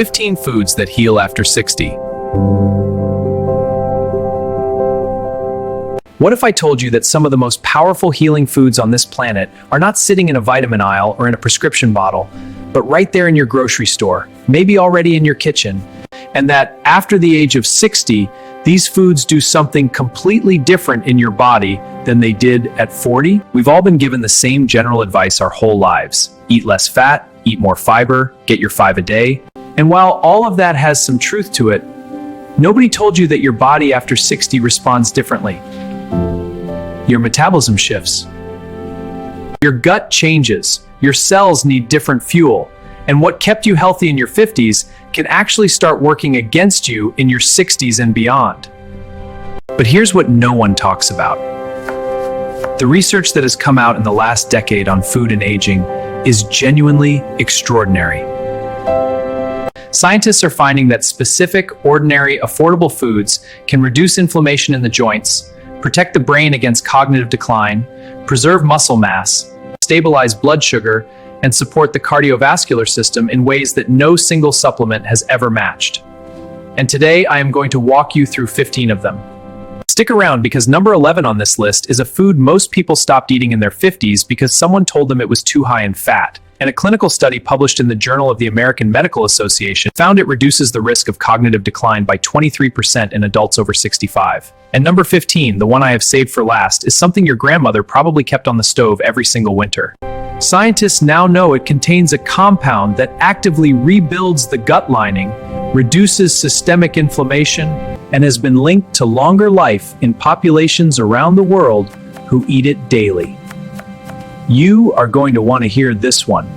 15 foods that heal after 60. What if I told you that some of the most powerful healing foods on this planet are not sitting in a vitamin aisle or in a prescription bottle, but right there in your grocery store, maybe already in your kitchen, and that after the age of 60, these foods do something completely different in your body than they did at 40? We've all been given the same general advice our whole lives. Eat less fat, eat more fiber, get your 5 a day. And while all of that has some truth to it, nobody told you that your body after 60 responds differently. Your metabolism shifts. Your gut changes. Your cells need different fuel. And what kept you healthy in your 50s can actually start working against you in your 60s and beyond. But here's what no one talks about. The research that has come out in the last decade on food and aging is genuinely extraordinary. Scientists are finding that specific, ordinary, affordable foods can reduce inflammation in the joints, protect the brain against cognitive decline, preserve muscle mass, stabilize blood sugar, and support the cardiovascular system in ways that no single supplement has ever matched. And today, I am going to walk you through 15 of them. Stick around because number 11 on this list is a food most people stopped eating in their 50s because someone told them it was too high in fat. And a clinical study published in the Journal of the American Medical Association found it reduces the risk of cognitive decline by 23% in adults over 65. And number 15, the one I have saved for last, is something your grandmother probably kept on the stove every single winter. Scientists now know it contains a compound that actively rebuilds the gut lining, reduces systemic inflammation, and has been linked to longer life in populations around the world who eat it daily. You are going to want to hear this one.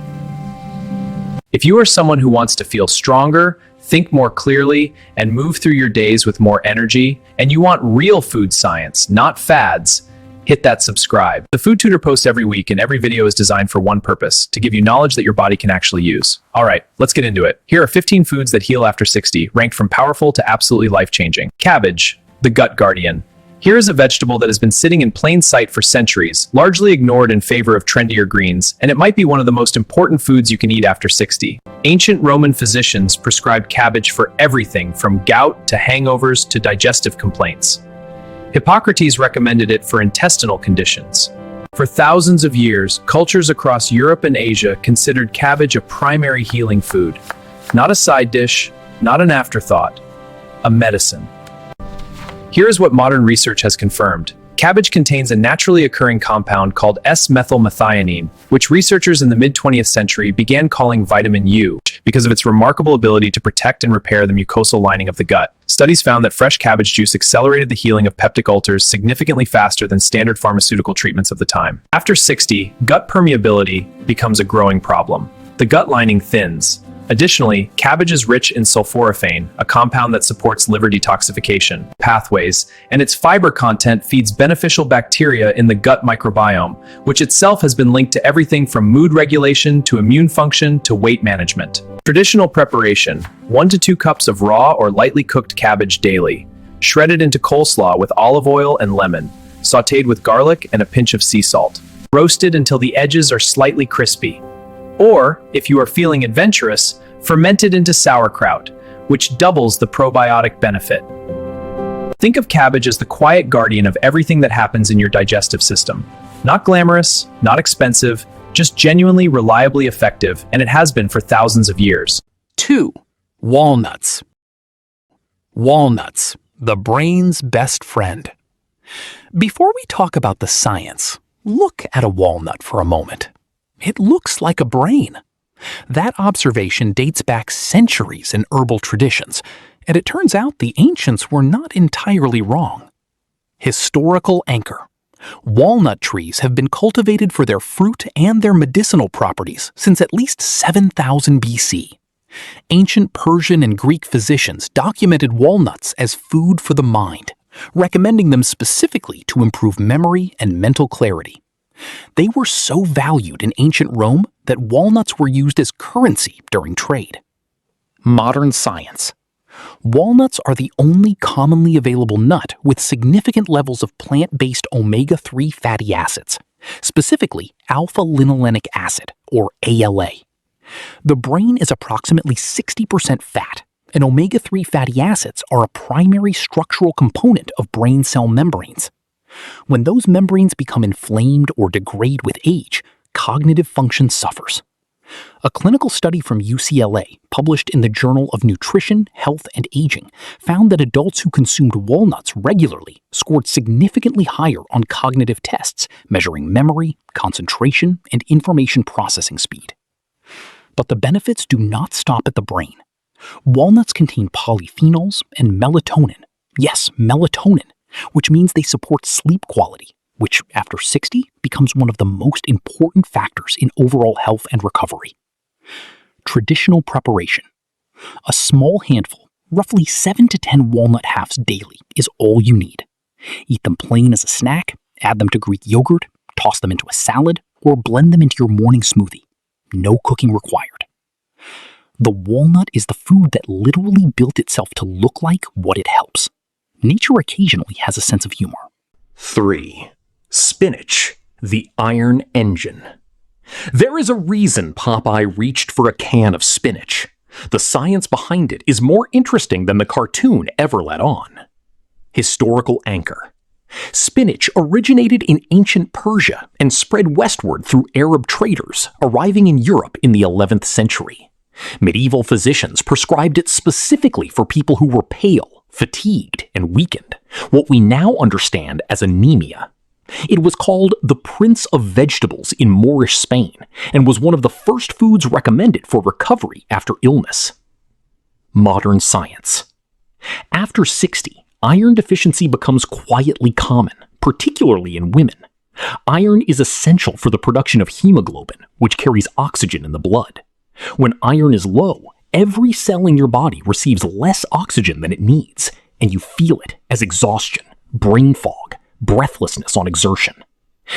If you are someone who wants to feel stronger, think more clearly, and move through your days with more energy, and you want real food science, not fads, hit that subscribe. The Food Tutor posts every week, and every video is designed for one purpose: to give you knowledge that your body can actually use. All right, let's get into it. Here are 15 foods that heal after 60, ranked from powerful to absolutely life-changing. Cabbage, the gut guardian. Here is a vegetable that has been sitting in plain sight for centuries, largely ignored in favor of trendier greens, and it might be one of the most important foods you can eat after 60. Ancient Roman physicians prescribed cabbage for everything from gout to hangovers to digestive complaints. Hippocrates recommended it for intestinal conditions. For thousands of years, cultures across Europe and Asia considered cabbage a primary healing food. Not a side dish, not an afterthought, a medicine. Here is what modern research has confirmed. Cabbage contains a naturally occurring compound called S-methylmethionine, which researchers in the mid-20th century began calling vitamin U because of its remarkable ability to protect and repair the mucosal lining of the gut. Studies found that fresh cabbage juice accelerated the healing of peptic ulcers significantly faster than standard pharmaceutical treatments of the time. After 60, gut permeability becomes a growing problem. The gut lining thins. Additionally, cabbage is rich in sulforaphane, a compound that supports liver detoxification pathways, and its fiber content feeds beneficial bacteria in the gut microbiome, which itself has been linked to everything from mood regulation to immune function to weight management. Traditional preparation: 1 to 2 cups of raw or lightly cooked cabbage daily, shredded into coleslaw with olive oil and lemon, sautéed with garlic and a pinch of sea salt, roasted until the edges are slightly crispy. Or, if you are feeling adventurous, fermented into sauerkraut, which doubles the probiotic benefit. Think of cabbage as the quiet guardian of everything that happens in your digestive system. Not glamorous, not expensive, just genuinely reliably effective, and it has been for thousands of years. 2. Walnuts. Walnuts, the brain's best friend. Before we talk about the science, look at a walnut for a moment. It looks like a brain. That observation dates back centuries in herbal traditions, and it turns out the ancients were not entirely wrong. Historical anchor. Walnut trees have been cultivated for their fruit and their medicinal properties since at least 7000 BC. Ancient Persian and Greek physicians documented walnuts as food for the mind, recommending them specifically to improve memory and mental clarity. They were so valued in ancient Rome that walnuts were used as currency during trade. Modern science. Walnuts are the only commonly available nut with significant levels of plant-based omega-3 fatty acids, specifically alpha-linolenic acid, or ALA. The brain is approximately 60% fat, and omega-3 fatty acids are a primary structural component of brain cell membranes. When those membranes become inflamed or degrade with age, cognitive function suffers. A clinical study from UCLA, published in the Journal of Nutrition, Health, and Aging, found that adults who consumed walnuts regularly scored significantly higher on cognitive tests measuring memory, concentration, and information processing speed. But the benefits do not stop at the brain. Walnuts contain polyphenols and melatonin. Yes, melatonin, which means they support sleep quality, which, after 60, becomes one of the most important factors in overall health and recovery. Traditional preparation. A small handful, roughly 7 to 10 walnut halves daily, is all you need. Eat them plain as a snack, add them to Greek yogurt, toss them into a salad, or blend them into your morning smoothie. No cooking required. The walnut is the food that literally built itself to look like what it helps. Nature occasionally has a sense of humor. 3. Spinach, the iron engine. There is a reason Popeye reached for a can of spinach. The science behind it is more interesting than the cartoon ever let on. Historical anchor. Spinach originated in ancient Persia and spread westward through Arab traders, arriving in Europe in the 11th century. Medieval physicians prescribed it specifically for people who were pale, fatigued, and weakened, what we now understand as anemia. It was called the Prince of Vegetables in Moorish Spain and was one of the first foods recommended for recovery after illness. Modern science. After 60, iron deficiency becomes quietly common, particularly in women. Iron is essential for the production of hemoglobin, which carries oxygen in the blood. When iron is low, every cell in your body receives less oxygen than it needs, and you feel it as exhaustion, brain fog, breathlessness on exertion.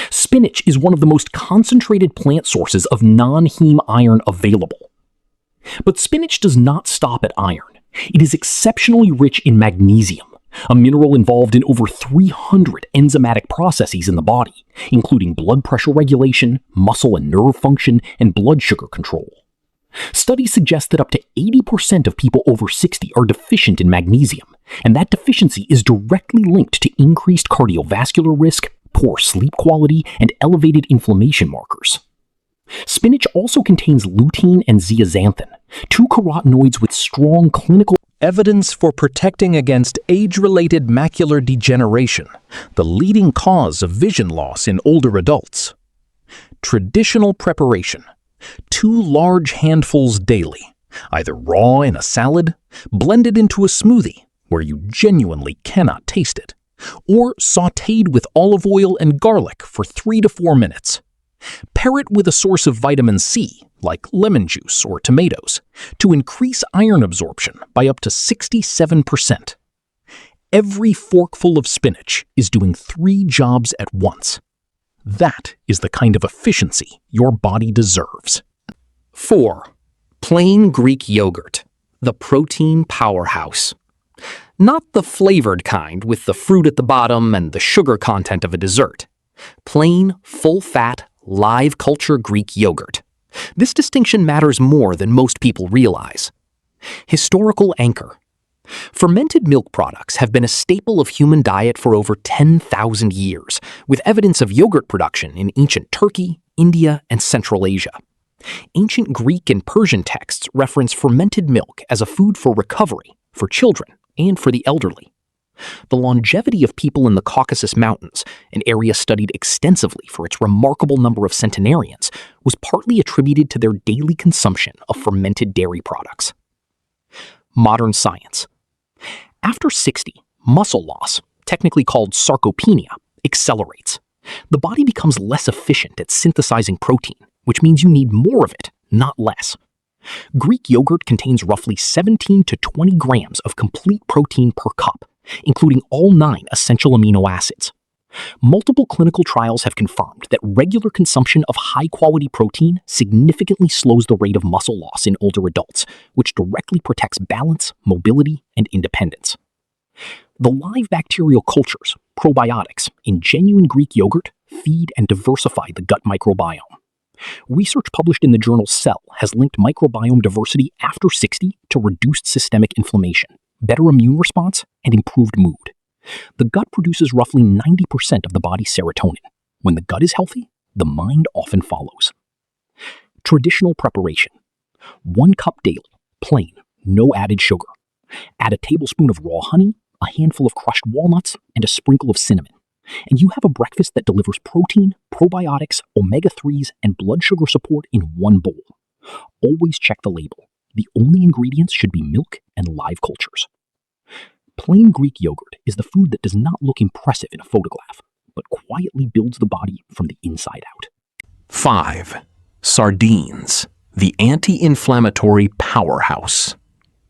Spinach is one of the most concentrated plant sources of non-heme iron available. But spinach does not stop at iron. It is exceptionally rich in magnesium, a mineral involved in over 300 enzymatic processes in the body, including blood pressure regulation, muscle and nerve function, and blood sugar control. Studies suggest that up to 80% of people over 60 are deficient in magnesium, and that deficiency is directly linked to increased cardiovascular risk, poor sleep quality, and elevated inflammation markers. Spinach also contains lutein and zeaxanthin, two carotenoids with strong clinical evidence for protecting against age-related macular degeneration, the leading cause of vision loss in older adults. Traditional preparation. 2 large handfuls daily, either raw in a salad, blended into a smoothie where you genuinely cannot taste it, or sautéed with olive oil and garlic for 3 to 4 minutes. Pair it with a source of vitamin C, like lemon juice or tomatoes, to increase iron absorption by up to 67%. Every forkful of spinach is doing 3 jobs at once. That is the kind of efficiency your body deserves. 4. Plain Greek yogurt, the protein powerhouse. Not the flavored kind with the fruit at the bottom and the sugar content of a dessert. Plain, full-fat, live culture Greek yogurt. This distinction matters more than most people realize. Historical anchor. Fermented milk products have been a staple of human diet for over 10,000 years, with evidence of yogurt production in ancient Turkey, India, and Central Asia. Ancient Greek and Persian texts reference fermented milk as a food for recovery, for children, and for the elderly. The longevity of people in the Caucasus Mountains, an area studied extensively for its remarkable number of centenarians, was partly attributed to their daily consumption of fermented dairy products. Modern science. After 60, muscle loss, technically called sarcopenia, accelerates. The body becomes less efficient at synthesizing protein, which means you need more of it, not less. Greek yogurt contains roughly 17 to 20 grams of complete protein per cup, including all 9 essential amino acids. Multiple clinical trials have confirmed that regular consumption of high-quality protein significantly slows the rate of muscle loss in older adults, which directly protects balance, mobility, and independence. The live bacterial cultures, probiotics, in genuine Greek yogurt feed and diversify the gut microbiome. Research published in the journal Cell has linked microbiome diversity after 60 to reduced systemic inflammation, better immune response, and improved mood. The gut produces roughly 90% of the body's serotonin. When the gut is healthy, the mind often follows. Traditional preparation. 1 cup daily, plain, no added sugar. Add a tablespoon of raw honey, a handful of crushed walnuts, and a sprinkle of cinnamon. And you have a breakfast that delivers protein, probiotics, omega-3s, and blood sugar support in one bowl. Always check the label. The only ingredients should be milk and live cultures. Plain Greek yogurt is the food that does not look impressive in a photograph, but quietly builds the body from the inside out. 5. Sardines, the anti-inflammatory powerhouse.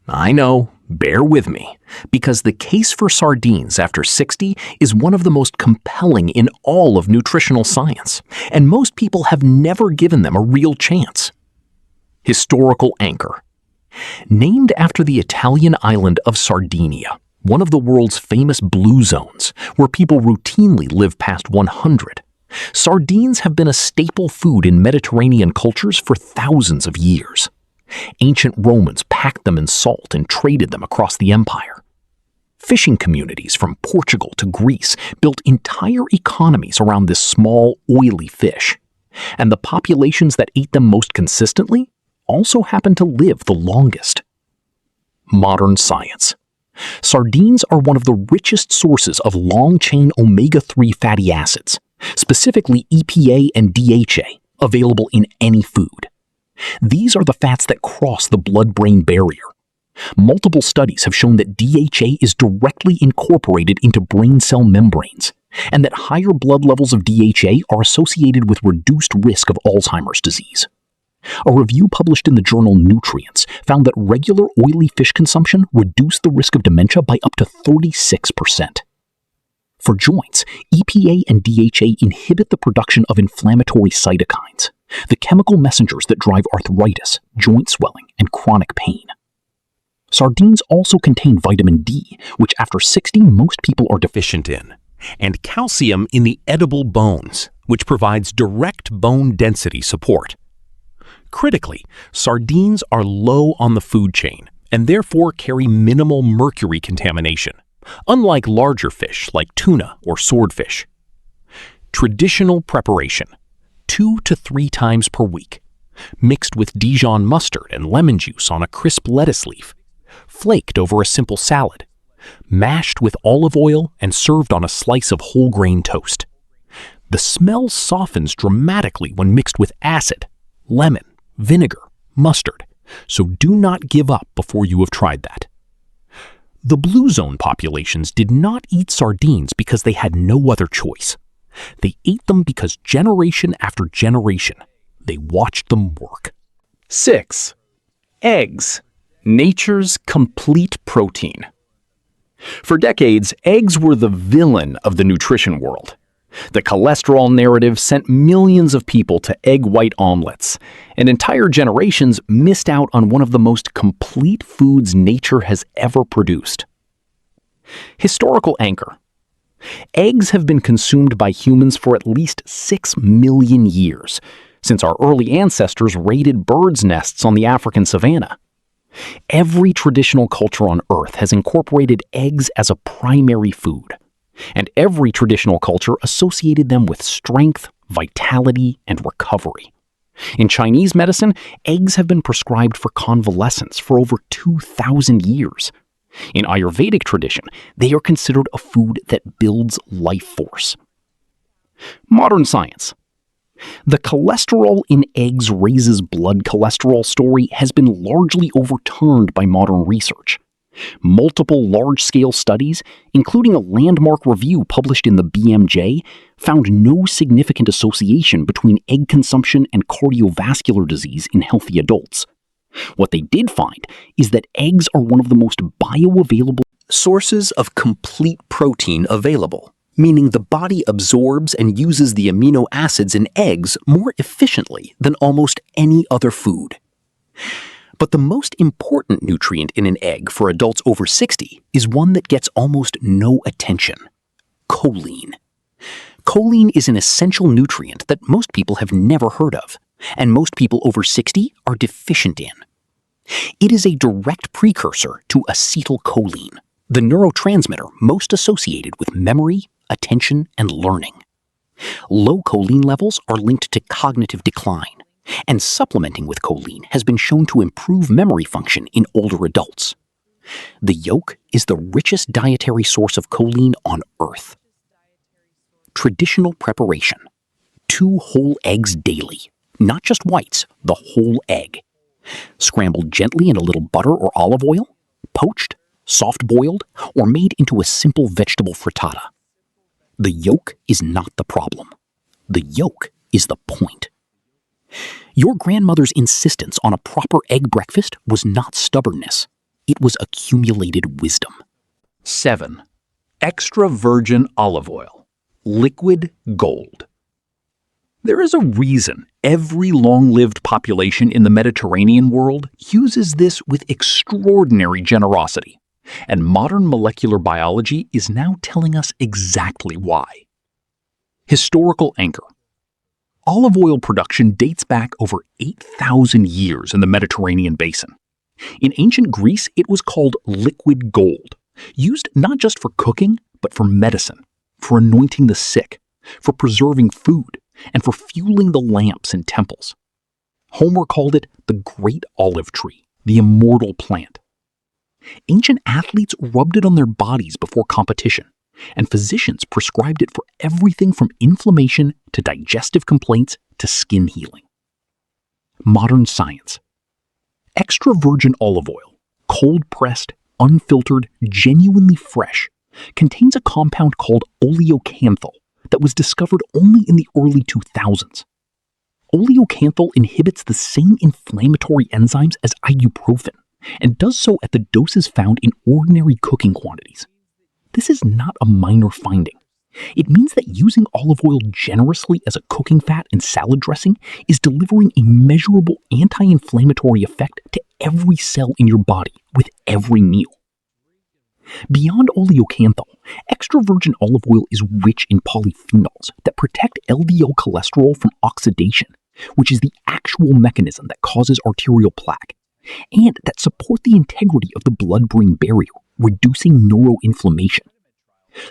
I know, bear with me, because the case for sardines after 60 is one of the most compelling in all of nutritional science, and most people have never given them a real chance. Historical anchor. Named after the Italian island of Sardinia, one of the world's famous blue zones, where people routinely live past 100, sardines have been a staple food in Mediterranean cultures for thousands of years. Ancient Romans packed them in salt and traded them across the empire. Fishing communities from Portugal to Greece built entire economies around this small, oily fish. And the populations that ate them most consistently also happened to live the longest. Modern science. Sardines are one of the richest sources of long-chain omega-3 fatty acids, specifically EPA and DHA, available in any food. These are the fats that cross the blood-brain barrier. Multiple studies have shown that DHA is directly incorporated into brain cell membranes, and that higher blood levels of DHA are associated with reduced risk of Alzheimer's disease. A review published in the journal Nutrients found that regular oily fish consumption reduced the risk of dementia by up to 36%. For joints, EPA and DHA inhibit the production of inflammatory cytokines, the chemical messengers that drive arthritis, joint swelling, and chronic pain. Sardines also contain vitamin D, which after 60 most people are deficient in, and calcium in the edible bones, which provides direct bone density support. Critically, sardines are low on the food chain and therefore carry minimal mercury contamination, unlike larger fish like tuna or swordfish. Traditional preparation, 2 to 3 times per week, mixed with Dijon mustard and lemon juice on a crisp lettuce leaf, flaked over a simple salad, mashed with olive oil and served on a slice of whole grain toast. The smell softens dramatically when mixed with acid, lemon, vinegar, mustard, so do not give up before you have tried that. The blue zone populations did not eat sardines because they had no other choice. They ate them because generation after generation, they watched them work. 6. Eggs, nature's complete protein. For decades, eggs were the villain of the nutrition world. The cholesterol narrative sent millions of people to egg white omelets, and entire generations missed out on one of the most complete foods nature has ever produced. Historical anchor. Eggs have been consumed by humans for at least 6 million years, since our early ancestors raided birds' nests on the African savanna. Every traditional culture on Earth has incorporated eggs as a primary food, and every traditional culture associated them with strength, vitality, and recovery. In Chinese medicine, eggs have been prescribed for convalescence for over 2,000 years. In Ayurvedic tradition, they are considered a food that builds life force. Modern science. The cholesterol in eggs raises blood cholesterol story has been largely overturned by modern research. Multiple large-scale studies, including a landmark review published in the BMJ, found no significant association between egg consumption and cardiovascular disease in healthy adults. What they did find is that eggs are one of the most bioavailable sources of complete protein available, meaning the body absorbs and uses the amino acids in eggs more efficiently than almost any other food. But the most important nutrient in an egg for adults over 60 is one that gets almost no attention: choline. Choline is an essential nutrient that most people have never heard of. and most people over 60 are deficient in. It is a direct precursor to acetylcholine, the neurotransmitter most associated with memory, attention, and learning. Low choline levels are linked to cognitive decline, and supplementing with choline has been shown to improve memory function in older adults. The yolk is the richest dietary source of choline on Earth. Traditional preparation. 2 whole eggs daily, not just whites, the whole egg. Scrambled gently in a little butter or olive oil, poached, soft-boiled, or made into a simple vegetable frittata. The yolk is not the problem. The yolk is the point. Your grandmother's insistence on a proper egg breakfast was not stubbornness. It was accumulated wisdom. 7. Extra virgin olive oil. Liquid gold. There is a reason every long-lived population in the Mediterranean world uses this with extraordinary generosity, and modern molecular biology is now telling us exactly why. Historical anchor. Olive oil production dates back over 8,000 years in the Mediterranean basin. In ancient Greece, it was called liquid gold, used not just for cooking, but for medicine, for anointing the sick, for preserving food, and for fueling the lamps in temples. Homer called it the great olive tree, the immortal plant. Ancient athletes rubbed it on their bodies before competition, and physicians prescribed it for everything from inflammation to digestive complaints to skin healing. Modern science. Extra virgin olive oil, cold-pressed, unfiltered, genuinely fresh, contains a compound called oleocanthal that was discovered only in the early 2000s. Oleocanthal inhibits the same inflammatory enzymes as ibuprofen and does so at the doses found in ordinary cooking quantities. This is not a minor finding. It means that using olive oil generously as a cooking fat and salad dressing is delivering a measurable anti-inflammatory effect to every cell in your body with every meal. Beyond oleocanthal, extra virgin olive oil is rich in polyphenols that protect LDL cholesterol from oxidation, which is the actual mechanism that causes arterial plaque, and that support the integrity of the blood-brain barrier, reducing neuroinflammation.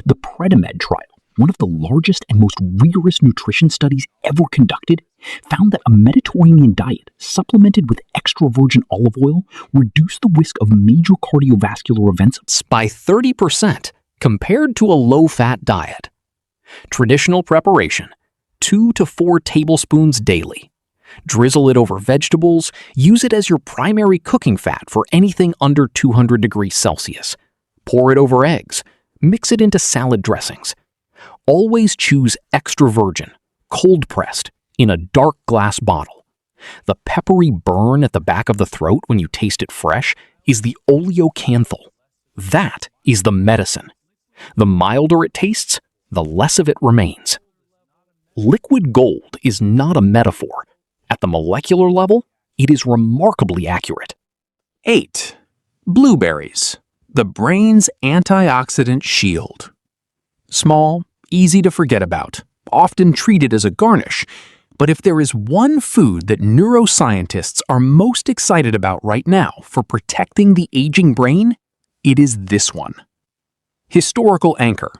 The Predimed trial, one of the largest and most rigorous nutrition studies ever conducted, found that a Mediterranean diet supplemented with extra virgin olive oil reduced the risk of major cardiovascular events By 30% compared to a low-fat diet. Traditional preparation. 2 to 4 tablespoons daily. Drizzle it over vegetables. Use it as your primary cooking fat for anything under 200 degrees Celsius. Pour it over eggs. Mix it into salad dressings. Always choose extra virgin, cold-pressed, in a dark glass bottle. The peppery burn at the back of the throat when you taste it fresh is the oleocanthal. That is the medicine. The milder it tastes, the less of it remains. Liquid gold is not a metaphor. At the molecular level, it is remarkably accurate. 8. Blueberries, the brain's antioxidant shield. Small, easy to forget about, often treated as a garnish, but if there is one food that neuroscientists are most excited about right now for protecting the aging brain, it is this one. Historical anchor.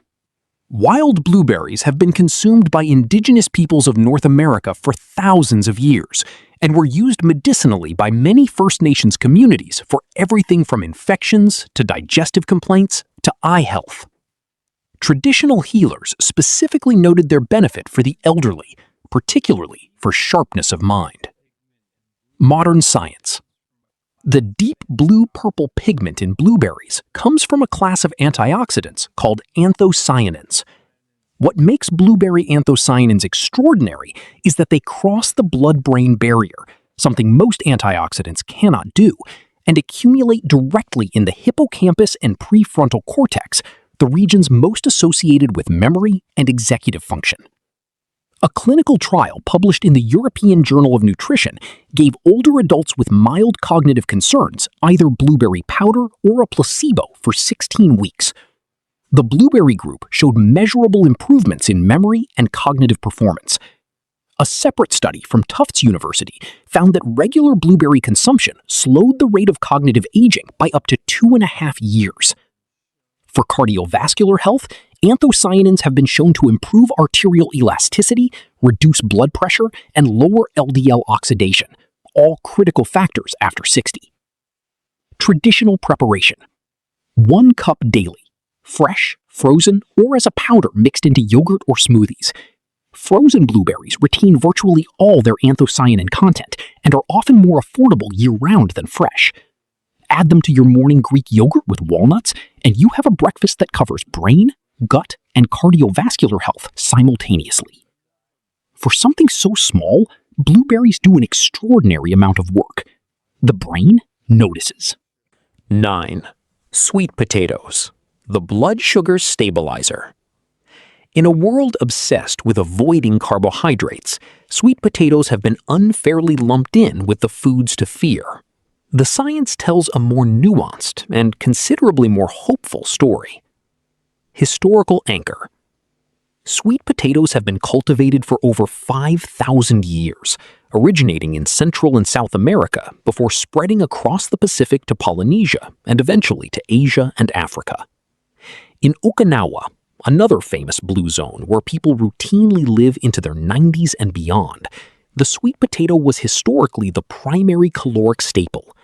Wild blueberries have been consumed by indigenous peoples of North America for thousands of years and were used medicinally by many First Nations communities for everything from infections to digestive complaints to eye health. Traditional healers specifically noted their benefit for the elderly, particularly for sharpness of mind. Modern science. The deep blue-purple pigment in blueberries comes from a class of antioxidants called anthocyanins. What makes blueberry anthocyanins extraordinary is that they cross the blood-brain barrier, something most antioxidants cannot do, and accumulate directly in the hippocampus and prefrontal cortex, the regions most associated with memory and executive function. A clinical trial published in the European Journal of Nutrition gave older adults with mild cognitive concerns either blueberry powder or a placebo for 16 weeks. The blueberry group showed measurable improvements in memory and cognitive performance. A separate study from Tufts University found that regular blueberry consumption slowed the rate of cognitive aging by up to 2.5 years. For cardiovascular health, anthocyanins have been shown to improve arterial elasticity, reduce blood pressure, and lower LDL oxidation, all critical factors after 60. Traditional preparation. 1 cup daily, fresh, frozen, or as a powder mixed into yogurt or smoothies. Frozen blueberries retain virtually all their anthocyanin content and are often more affordable year-round than fresh. Add them to your morning Greek yogurt with walnuts, and you have a breakfast that covers brain, gut, and cardiovascular health simultaneously. For something so small, blueberries do an extraordinary amount of work. The brain notices. 9. Sweet potatoes, the blood sugar stabilizer. In a world obsessed with avoiding carbohydrates, sweet potatoes have been unfairly lumped in with the foods to fear. The science tells a more nuanced and considerably more hopeful story. Historical anchor. Sweet potatoes have been cultivated for over 5,000 years, originating in Central and South America before spreading across the Pacific to Polynesia and eventually to Asia and Africa. In Okinawa, another famous blue zone where people routinely live into their 90s and beyond, the sweet potato was historically the primary caloric staple.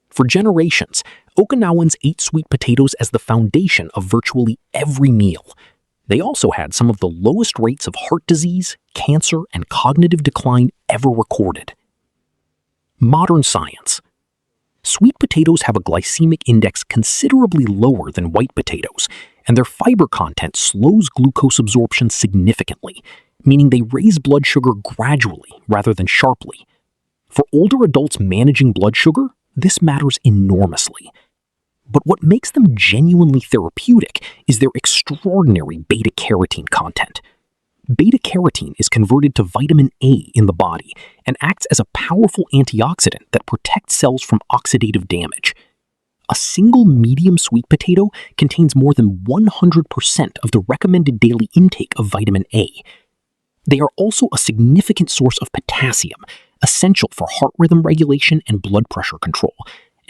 For generations, Okinawans ate sweet potatoes as the foundation of virtually every meal. They also had some of the lowest rates of heart disease, cancer, and cognitive decline ever recorded. Modern science. Sweet potatoes have a glycemic index considerably lower than white potatoes, and their fiber content slows glucose absorption significantly, meaning they raise blood sugar gradually rather than sharply. For older adults managing blood sugar, this matters enormously. But what makes them genuinely therapeutic is their extraordinary beta-carotene content. Beta-carotene is converted to vitamin A in the body and acts as a powerful antioxidant that protects cells from oxidative damage. A single medium sweet potato contains more than 100% of the recommended daily intake of vitamin A. They are also a significant source of potassium, essential for heart rhythm regulation and blood pressure control,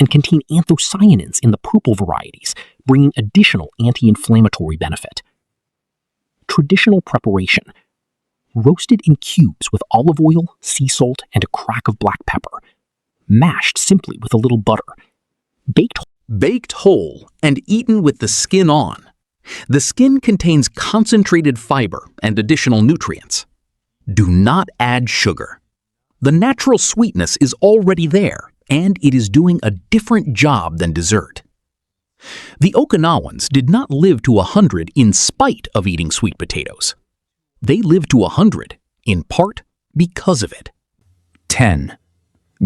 and contain anthocyanins in the purple varieties, bringing additional anti-inflammatory benefit. Traditional preparation. Roasted in cubes with olive oil, sea salt, and a crack of black pepper. Mashed simply with a little butter. Baked whole and eaten with the skin on. The skin contains concentrated fiber and additional nutrients. Do not add sugar. The natural sweetness is already there, and it is doing a different job than dessert. The Okinawans did not live to 100 in spite of eating sweet potatoes. They lived to 100, in part, because of it. 10.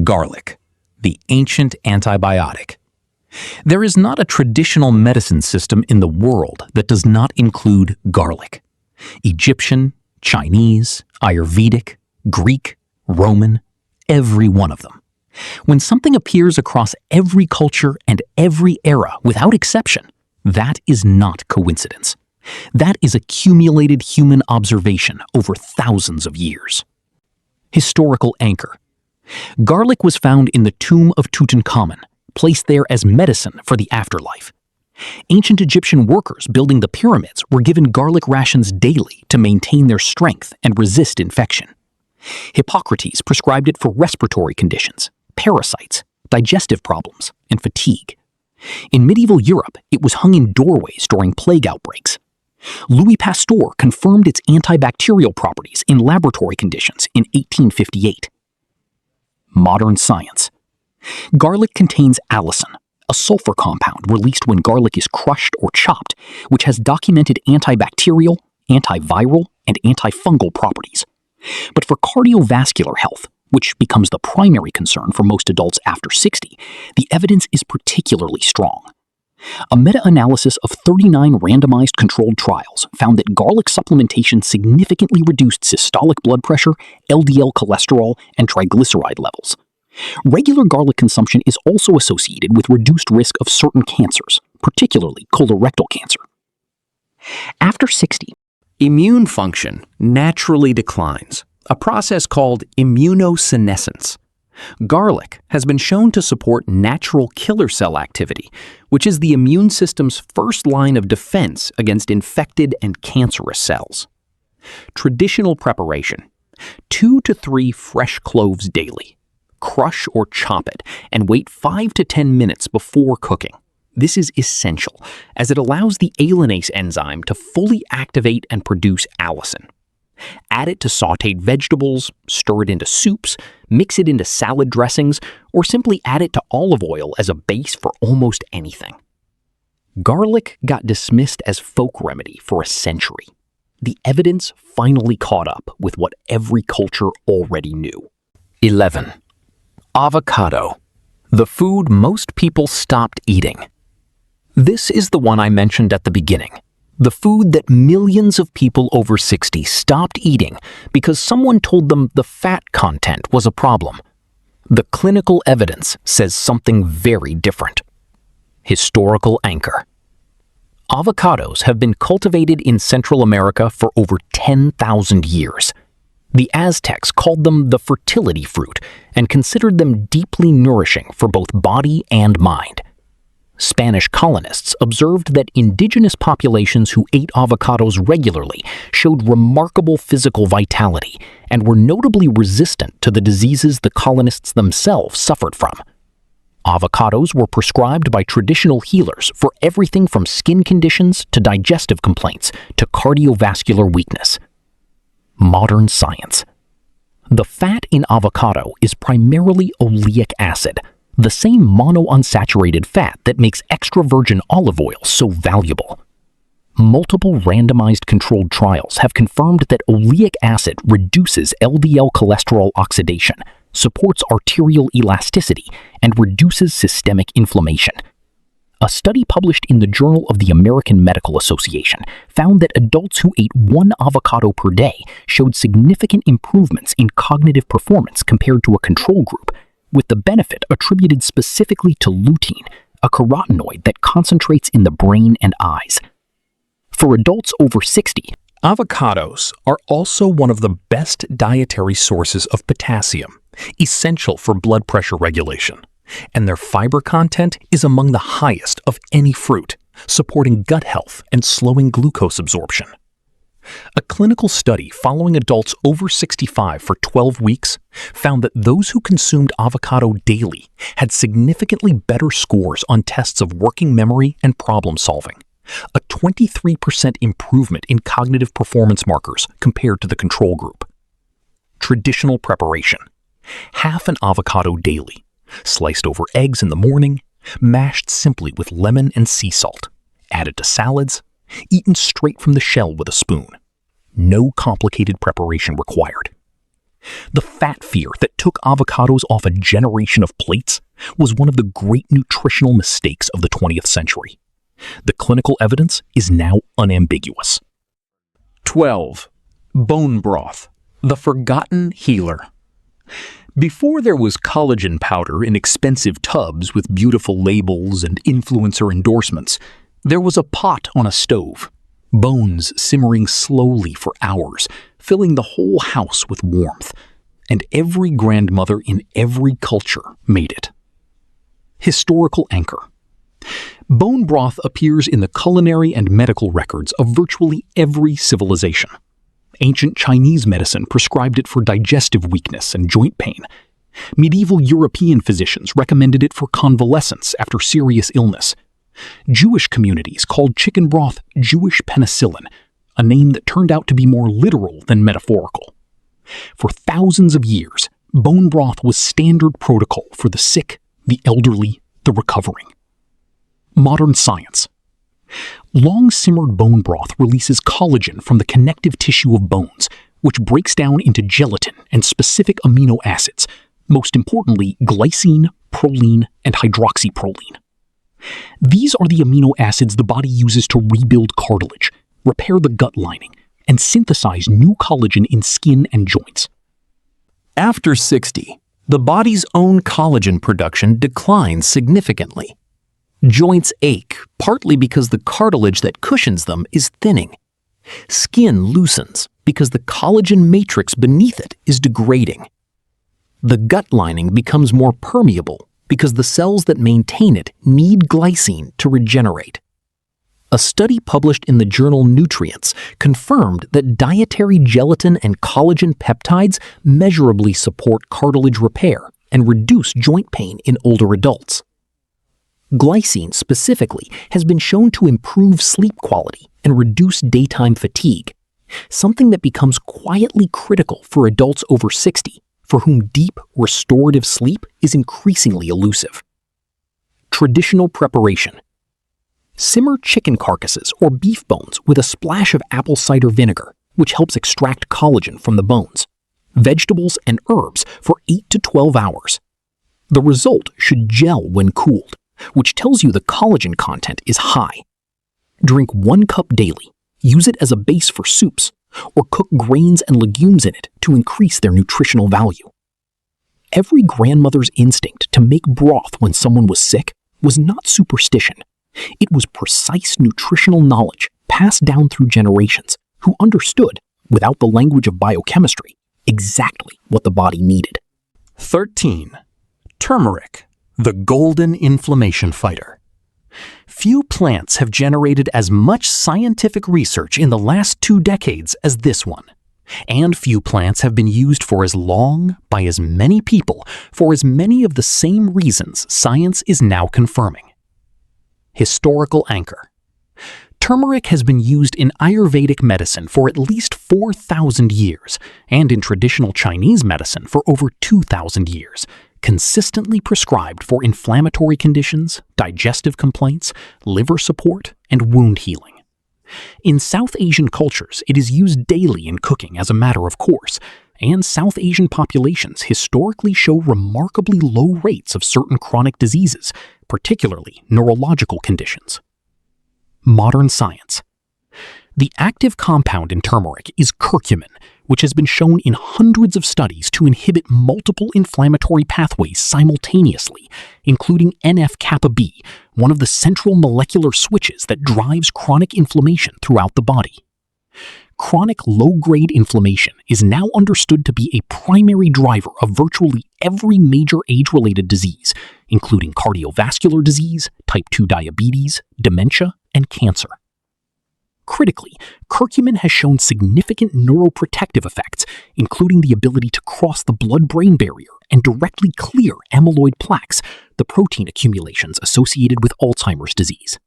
Garlic, the ancient antibiotic. There is not a traditional medicine system in the world that does not include garlic. Egyptian, Chinese, Ayurvedic, Greek, Roman, every one of them. When something appears across every culture and every era without exception, that is not coincidence. That is accumulated human observation over thousands of years. Historical anchor. Garlic was found in the tomb of Tutankhamun, placed there as medicine for the afterlife. Ancient Egyptian workers building the pyramids were given garlic rations daily to maintain their strength and resist infection. Hippocrates prescribed it for respiratory conditions, parasites, digestive problems, and fatigue. In medieval Europe, it was hung in doorways during plague outbreaks. Louis Pasteur confirmed its antibacterial properties in laboratory conditions in 1858. Modern science. Garlic contains allicin, a sulfur compound released when garlic is crushed or chopped, which has documented antibacterial, antiviral, and antifungal properties. But for cardiovascular health, which becomes the primary concern for most adults after 60, the evidence is particularly strong. A meta-analysis of 39 randomized controlled trials found that garlic supplementation significantly reduced systolic blood pressure, LDL cholesterol, and triglyceride levels. Regular garlic consumption is also associated with reduced risk of certain cancers, particularly colorectal cancer. After 60, Immune function naturally declines, a process called immunosenescence. Garlic has been shown to support natural killer cell activity, which is the immune system's first line of defense against infected and cancerous cells. Traditional preparation: 2 to 3 fresh cloves daily. Crush or chop it and wait 5 to 10 minutes before cooking. This is essential as it allows the allinase enzyme to fully activate and produce allicin. Add it to sautéed vegetables, stir it into soups, mix it into salad dressings, or simply add it to olive oil as a base for almost anything. Garlic got dismissed as folk remedy for a century. The evidence finally caught up with what every culture already knew. 11. Avocado, the food most people stopped eating. This is the one I mentioned at the beginning. The food that millions of people over 60 stopped eating because someone told them the fat content was a problem. The clinical evidence says something very different. Historical anchor. Avocados have been cultivated in Central America for over 10,000 years. The Aztecs called them the fertility fruit and considered them deeply nourishing for both body and mind. Spanish colonists observed that indigenous populations who ate avocados regularly showed remarkable physical vitality and were notably resistant to the diseases the colonists themselves suffered from. Avocados were prescribed by traditional healers for everything from skin conditions to digestive complaints to cardiovascular weakness. Modern science. The fat in avocado is primarily oleic acid, the same monounsaturated fat that makes extra virgin olive oil so valuable. Multiple randomized controlled trials have confirmed that oleic acid reduces LDL cholesterol oxidation, supports arterial elasticity, and reduces systemic inflammation. A study published in the Journal of the American Medical Association found that adults who ate 1 avocado per day showed significant improvements in cognitive performance compared to a control group, with the benefit attributed specifically to lutein, a carotenoid that concentrates in the brain and eyes. For adults over 60, Avocados are also one of the best dietary sources of potassium, essential for blood pressure regulation, and their fiber content is among the highest of any fruit, supporting gut health and slowing glucose absorption. A clinical study following adults over 65 for 12 weeks found that those who consumed avocado daily had significantly better scores on tests of working memory and problem solving, a 23% improvement in cognitive performance markers compared to the control group. Traditional preparation: half an avocado daily, sliced over eggs in the morning, mashed simply with lemon and sea salt, added to salads, eaten straight from the shell with a spoon. No complicated preparation required. The fat fear that took avocados off a generation of plates was one of the great nutritional mistakes of the 20th century. The clinical evidence is now unambiguous. 12. Bone broth, the forgotten healer. Before there was collagen powder in expensive tubs with beautiful labels and influencer endorsements, there was a pot on a stove, bones simmering slowly for hours, filling the whole house with warmth, and every grandmother in every culture made it. Historical anchor. Bone broth appears in the culinary and medical records of virtually every civilization. Ancient Chinese medicine prescribed it for digestive weakness and joint pain. Medieval European physicians recommended it for convalescence after serious illness. Jewish communities called chicken broth Jewish penicillin, a name that turned out to be more literal than metaphorical. For thousands of years, bone broth was standard protocol for the sick, the elderly, the recovering. Modern science. Long-simmered bone broth releases collagen from the connective tissue of bones, which breaks down into gelatin and specific amino acids, most importantly glycine, proline, and hydroxyproline. These are the amino acids the body uses to rebuild cartilage, repair the gut lining, and synthesize new collagen in skin and joints. After 60, the body's own collagen production declines significantly. Joints ache, partly because the cartilage that cushions them is thinning. Skin loosens, because the collagen matrix beneath it is degrading. The gut lining becomes more permeable because the cells that maintain it need glycine to regenerate. A study published in the journal Nutrients confirmed that dietary gelatin and collagen peptides measurably support cartilage repair and reduce joint pain in older adults. Glycine specifically has been shown to improve sleep quality and reduce daytime fatigue, something that becomes quietly critical for adults over 60, for whom deep, restorative sleep is increasingly elusive. Traditional preparation. Simmer chicken carcasses or beef bones with a splash of apple cider vinegar, which helps extract collagen from the bones. Vegetables and herbs for 8 to 12 hours. The result should gel when cooled, which tells you the collagen content is high. Drink 1 cup daily. Use it as a base for soups, or cook grains and legumes in it to increase their nutritional value. Every grandmother's instinct to make broth when someone was sick was not superstition. It was precise nutritional knowledge passed down through generations who understood, without the language of biochemistry, exactly what the body needed. 13. Turmeric, the golden inflammation fighter. Few plants have generated as much scientific research in the last 2 decades as this one. And few plants have been used for as long, by as many people, for as many of the same reasons science is now confirming. Historical anchor. Turmeric has been used in Ayurvedic medicine for at least 4,000 years, and in traditional Chinese medicine for over 2,000 years, consistently prescribed for inflammatory conditions, digestive complaints, liver support, and wound healing. In South Asian cultures, it is used daily in cooking as a matter of course, and South Asian populations historically show remarkably low rates of certain chronic diseases, particularly neurological conditions. Modern science. The active compound in turmeric is curcumin, which has been shown in hundreds of studies to inhibit multiple inflammatory pathways simultaneously, including NF-kappa B, one of the central molecular switches that drives chronic inflammation throughout the body. Chronic low-grade inflammation is now understood to be a primary driver of virtually every major age-related disease, including cardiovascular disease, type 2 diabetes, dementia, and cancer. Critically, curcumin has shown significant neuroprotective effects, including the ability to cross the blood-brain barrier and directly clear amyloid plaques, the protein accumulations associated with Alzheimer's disease.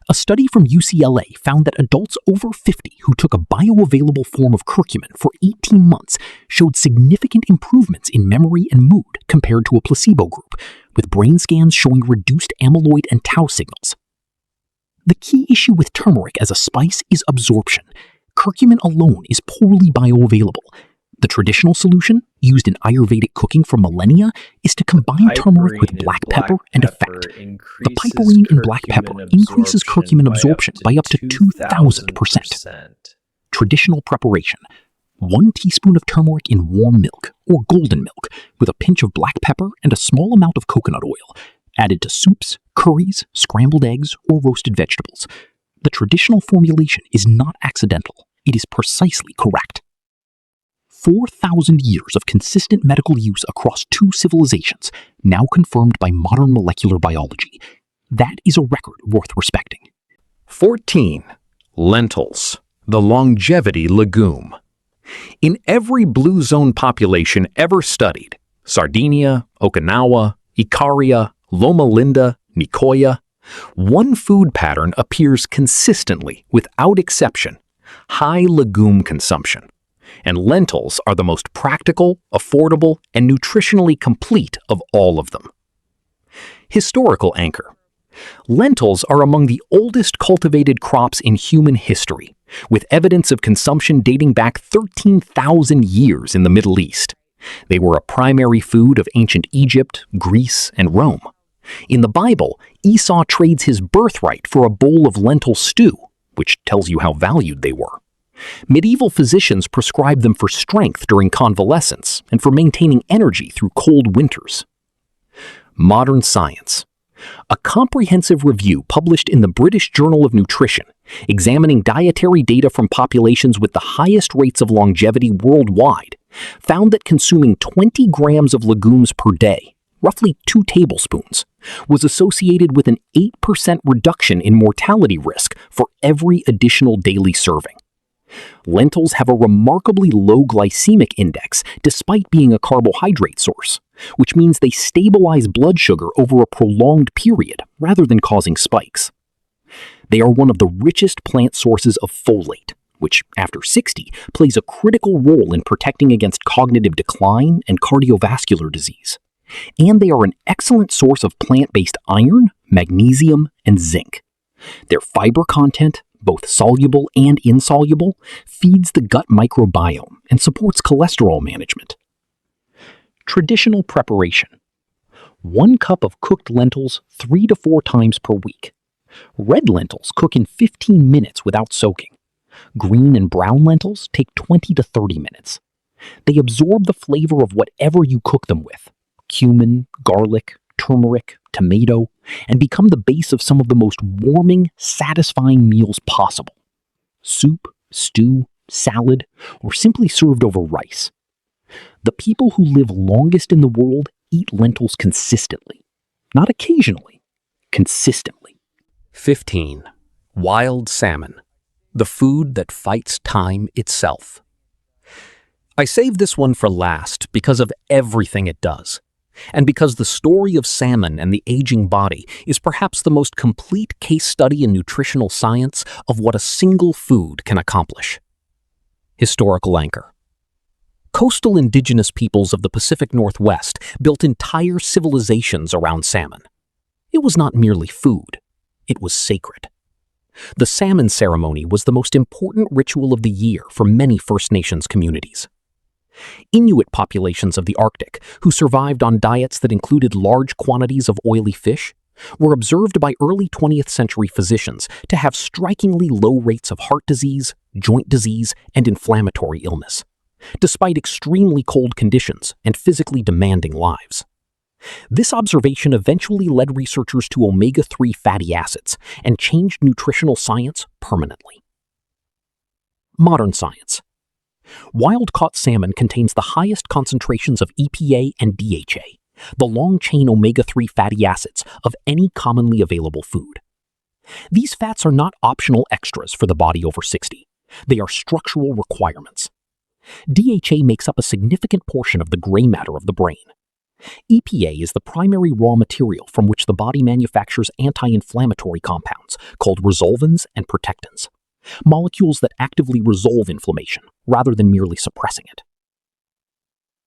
A study from UCLA found that adults over 50 who took a bioavailable form of curcumin for 18 months showed significant improvements in memory and mood compared to a placebo group, with brain scans showing reduced amyloid and tau signals. The key issue with turmeric as a spice is absorption. Curcumin alone is poorly bioavailable. The traditional solution, used in Ayurvedic cooking for millennia, is to combine turmeric with black pepper and effect. The piperine in black pepper increases curcumin absorption by up to 2,000%. Traditional preparation. 1 teaspoon of turmeric in warm milk, or golden milk, with a pinch of black pepper and a small amount of coconut oil, added to soups, curries, scrambled eggs, or roasted vegetables. The traditional formulation is not accidental. It is precisely correct. 4,000 years of consistent medical use across 2 civilizations, now confirmed by modern molecular biology. That is a record worth respecting. 14. Lentils, the longevity legume. In every blue zone population ever studied, Sardinia, Okinawa, Ikaria, Loma Linda, Nicoya, one food pattern appears consistently, without exception: high legume consumption. And lentils are the most practical, affordable, and nutritionally complete of all of them. Historical anchor. Lentils are among the oldest cultivated crops in human history, with evidence of consumption dating back 13,000 years in the Middle East. They were a primary food of ancient Egypt, Greece, and Rome. In the Bible, Esau trades his birthright for a bowl of lentil stew, which tells you how valued they were. Medieval physicians prescribed them for strength during convalescence and for maintaining energy through cold winters. Modern science. A comprehensive review published in the British Journal of Nutrition, examining dietary data from populations with the highest rates of longevity worldwide, found that consuming 20 grams of legumes per day, roughly 2 tablespoons, was associated with an 8% reduction in mortality risk for every additional daily serving. Lentils have a remarkably low glycemic index despite being a carbohydrate source, which means they stabilize blood sugar over a prolonged period rather than causing spikes. They are one of the richest plant sources of folate, which, after 60, plays a critical role in protecting against cognitive decline and cardiovascular disease. And they are an excellent source of plant-based iron, magnesium, and zinc. Their fiber content, both soluble and insoluble, feeds the gut microbiome and supports cholesterol management. Traditional preparation. 1 cup of cooked lentils 3 to 4 times per week. Red lentils cook in 15 minutes without soaking. Green and brown lentils take 20 to 30 minutes. They absorb the flavor of whatever you cook them with: cumin, garlic, turmeric, tomato, and become the base of some of the most warming, satisfying meals possible. Soup, stew, salad, or simply served over rice. The people who live longest in the world eat lentils consistently. Not occasionally, consistently. 15. Wild salmon, the food that fights time itself. I saved this one for last because of everything it does, and because the story of salmon and the aging body is perhaps the most complete case study in nutritional science of what a single food can accomplish. Historical anchor. Coastal indigenous peoples of the Pacific Northwest built entire civilizations around salmon. It was not merely food, it was sacred. The salmon ceremony was the most important ritual of the year for many First Nations communities. Inuit populations of the Arctic, who survived on diets that included large quantities of oily fish, were observed by early 20th century physicians to have strikingly low rates of heart disease, joint disease, and inflammatory illness, despite extremely cold conditions and physically demanding lives. This observation eventually led researchers to omega-3 fatty acids and changed nutritional science permanently. Modern science. Wild-caught salmon contains the highest concentrations of EPA and DHA, the long-chain omega-3 fatty acids of any commonly available food. These fats are not optional extras for the body over 60. They are structural requirements. DHA makes up a significant portion of the gray matter of the brain. EPA is the primary raw material from which the body manufactures anti-inflammatory compounds called resolvins and protectins, molecules that actively resolve inflammation rather than merely suppressing it.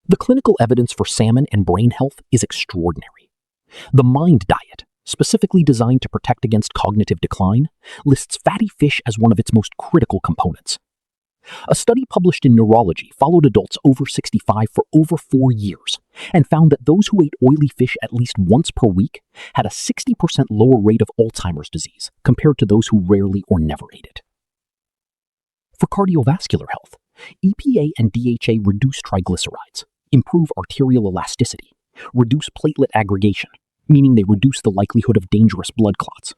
The clinical evidence for salmon and brain health is extraordinary. The MIND diet, specifically designed to protect against cognitive decline, lists fatty fish as one of its most critical components. A study published in Neurology followed adults over 65 for over 4 years and found that those who ate oily fish at least once per week had a 60% lower rate of Alzheimer's disease compared to those who rarely or never ate it. For cardiovascular health, EPA and DHA reduce triglycerides, improve arterial elasticity, reduce platelet aggregation, meaning they reduce the likelihood of dangerous blood clots,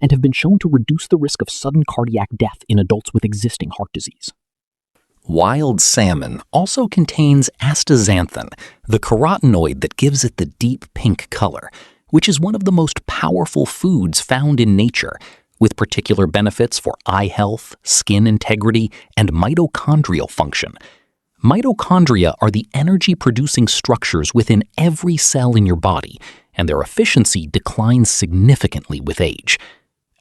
and have been shown to reduce the risk of sudden cardiac death in adults with existing heart disease. Wild salmon also contains astaxanthin, the carotenoid that gives it the deep pink color, which is one of the most powerful foods found in nature, with particular benefits for eye health, skin integrity, and mitochondrial function. Mitochondria are the energy-producing structures within every cell in your body, and their efficiency declines significantly with age.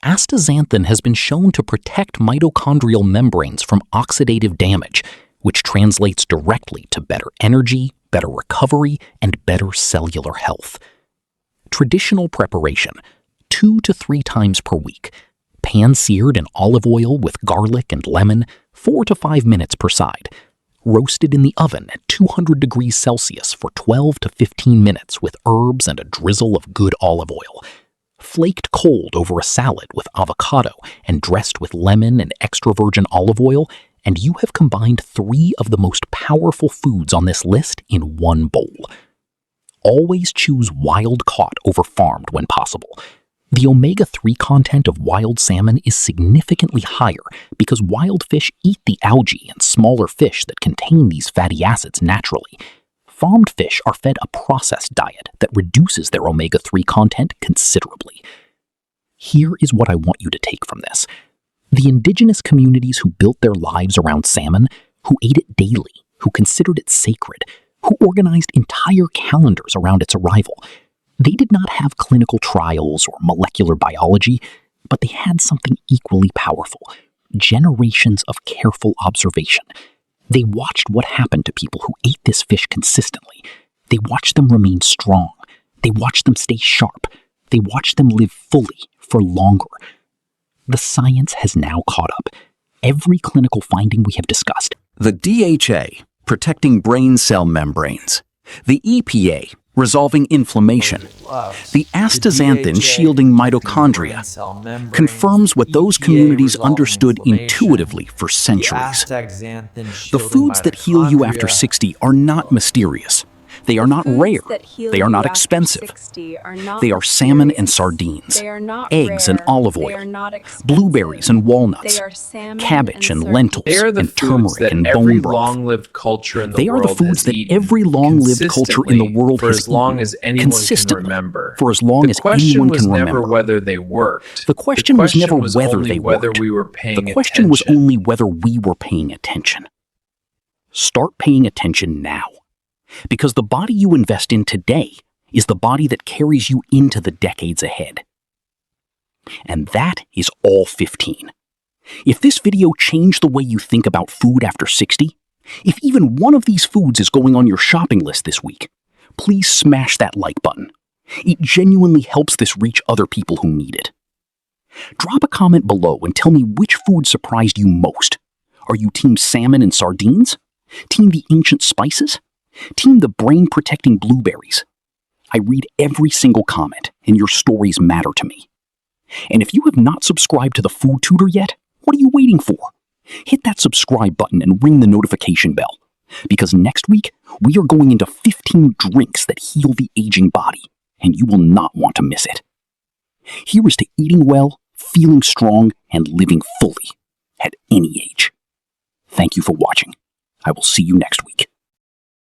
Astaxanthin has been shown to protect mitochondrial membranes from oxidative damage, which translates directly to better energy, better recovery, and better cellular health. Traditional preparation, 2 to 3 times per week. Pan-seared in olive oil with garlic and lemon, 4 to 5 minutes per side. Roasted in the oven at 200 degrees Celsius for 12 to 15 minutes with herbs and a drizzle of good olive oil. Flaked cold over a salad with avocado and dressed with lemon and extra virgin olive oil, and you have combined 3 of the most powerful foods on this list in one bowl. Always choose wild-caught over farmed when possible. The omega-3 content of wild salmon is significantly higher because wild fish eat the algae and smaller fish that contain these fatty acids naturally. Farmed fish are fed a processed diet that reduces their omega-3 content considerably. Here is what I want you to take from this. The indigenous communities who built their lives around salmon, who ate it daily, who considered it sacred, who organized entire calendars around its arrival, they did not have clinical trials or molecular biology, but they had something equally powerful: generations of careful observation. They watched what happened to people who ate this fish consistently. They watched them remain strong. They watched them stay sharp. They watched them live fully for longer. The science has now caught up. Every clinical finding we have discussed, The DHA, protecting brain cell membranes. The EPA, resolving inflammation. The astaxanthin, shielding mitochondria, confirms what those communities understood intuitively for centuries. The foods that heal you after 60 are not mysterious. They are not rare. They are not expensive. They are salmon and sardines, eggs and olive oil, blueberries and walnuts, cabbage and lentils, They are the and foods turmeric that and every bone broth. long-lived culture in the They are world the foods has that eaten every long-lived culture in the world for has as long eaten as anyone can consistently, remember. for as long The as question anyone was can never remember. whether they worked. The question was never was whether only they whether worked. we were paying The question was attention. only whether we were paying attention. Start paying attention now, because the body you invest in today is the body that carries you into the decades ahead. And that is all 15. If this video changed the way you think about food after 60, if even one of these foods is going on your shopping list this week, please smash that like button. It genuinely helps this reach other people who need it. Drop a comment below and tell me which food surprised you most. Are you team salmon and sardines? Team the ancient spices? Team the brain-protecting blueberries? I read every single comment, and your stories matter to me. And if you have not subscribed to the Food Tutor yet, what are you waiting for? Hit that subscribe button and ring the notification bell, because next week we are going into 15 drinks that heal the aging body, and you will not want to miss it. Here is to eating well, feeling strong, and living fully at any age. Thank you for watching. I will see you next week.